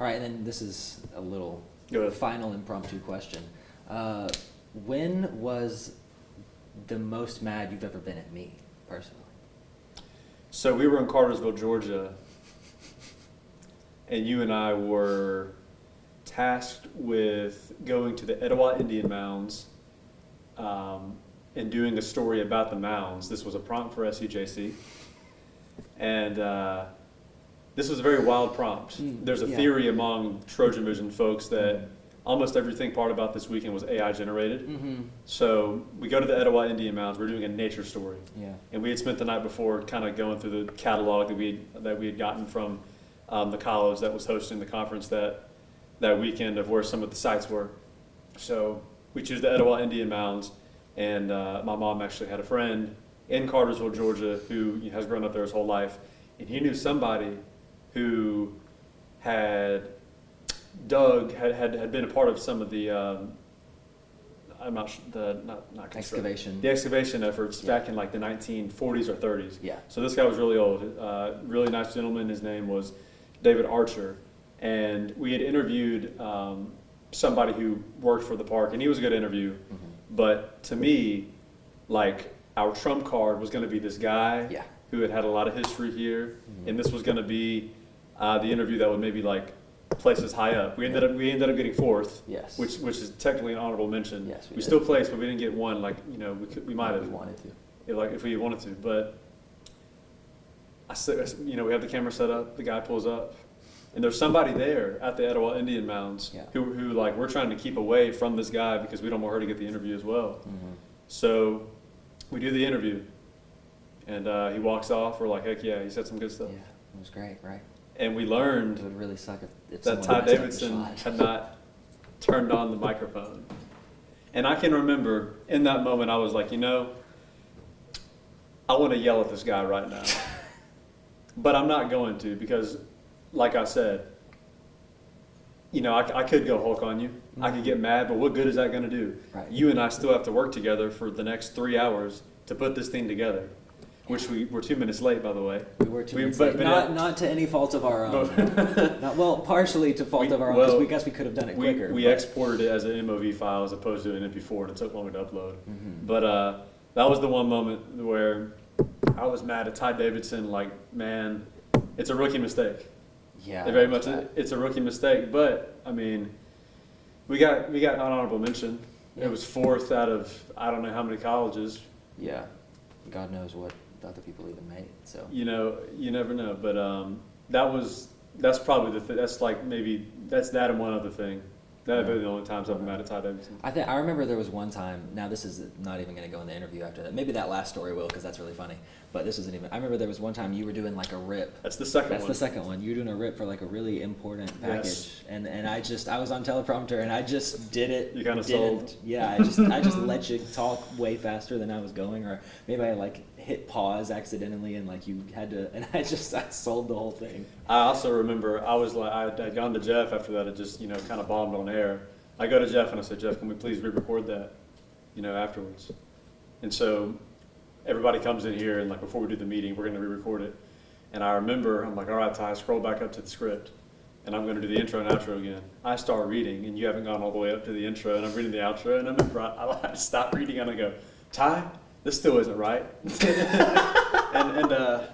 All right, and then this is a little final impromptu question. When was the most mad you've ever been at me, personally? So we were in Cartersville, Georgia, and you and I were tasked with going to the Etowah Indian Mounds and doing a story about the mounds. This was a prompt for SEJC. And this was a very wild prompt. There's a theory among Trojan Vision folks that almost everything part about this weekend was AI generated. So we go to the Etowah Indian Mounds. We're doing a nature story. And we had spent the night before kind of going through the catalog that we had gotten from the college that was hosting the conference that weekend of where some of the sites were. So we choose the Etowah Indian Mounds, and my mom actually had a friend in Cartersville, Georgia, who has grown up there his whole life, and he knew somebody who had been a part of some of the I'm not sure, not excavation. The excavation efforts back in like the 1940s or 30s. Yeah. So this guy was really old, really nice gentleman. His name was David Archer, and we had interviewed somebody who worked for the park, and he was a good interview. But to me, like, our trump card was going to be this guy who had a lot of history here, and this was going to be the interview that would maybe like place us high up. We ended up getting fourth, which is technically an honorable mention. Yes, we still placed, but we didn't get one. Like, we might have. We wanted to. If we wanted to, but we have the camera set up. The guy pulls up, and there's somebody there at the Etowah Indian Mounds who like, we're trying to keep away from this guy because we don't want her to get the interview as well. So we do the interview, and he walks off. We're like, heck yeah, he said some good stuff. Yeah, it was great, right? And we learned it would really suck if that Ty Davidson had not turned on the microphone. And I can remember in that moment, I was like, I want to yell at this guy right now. But I'm not going to, because like I said, I could go Hulk on you. I could get mad, but what good is that going to do? Right. You and I still have to work together for the next 3 hours to put this thing together, which we were 2 minutes late, by the way. We were 2 minutes late. Not to any fault of our own. Partially to fault of our own, because we guess we could have done it quicker. We exported it as an MOV file as opposed to an MP4, and it took longer to upload. But that was the one moment where I was mad at Ty Davidson. Like, man, it's a rookie mistake. Yeah, very much. It's a rookie mistake, but I mean, we got an honorable mention. It was fourth out of I don't know how many colleges. Yeah, God knows what the other people even made. So you never know. But that's probably that's like maybe that's that and one other thing. That'd be the only times I've been mad at Ty Davidson. I remember there was one time. Now this is not even going to go in the interview after that. Maybe that last story will, because that's really funny. But this isn't even. I remember there was one time you were doing like a rip. That's the second one. That's the second one. You were doing a rip for like a really important package, and I was on teleprompter and I just did it. You kind of sold. Yeah, I just let you talk way faster than I was going, or maybe I like hit pause accidentally and like you had to, and I sold the whole thing. I also remember I was like I'd gone to Jeff after that. It just kind of bombed on air. I go to Jeff and I said, Jeff, can we please re-record that, afterwards? And so everybody comes in here, and like before we do the meeting, we're going to re-record it. And I remember, I'm like, all right, Ty, scroll back up to the script, and I'm going to do the intro and outro again. I start reading, and you haven't gone all the way up to the intro, and I'm reading the outro, and I remember I stop reading, and I go, Ty, this still isn't right. and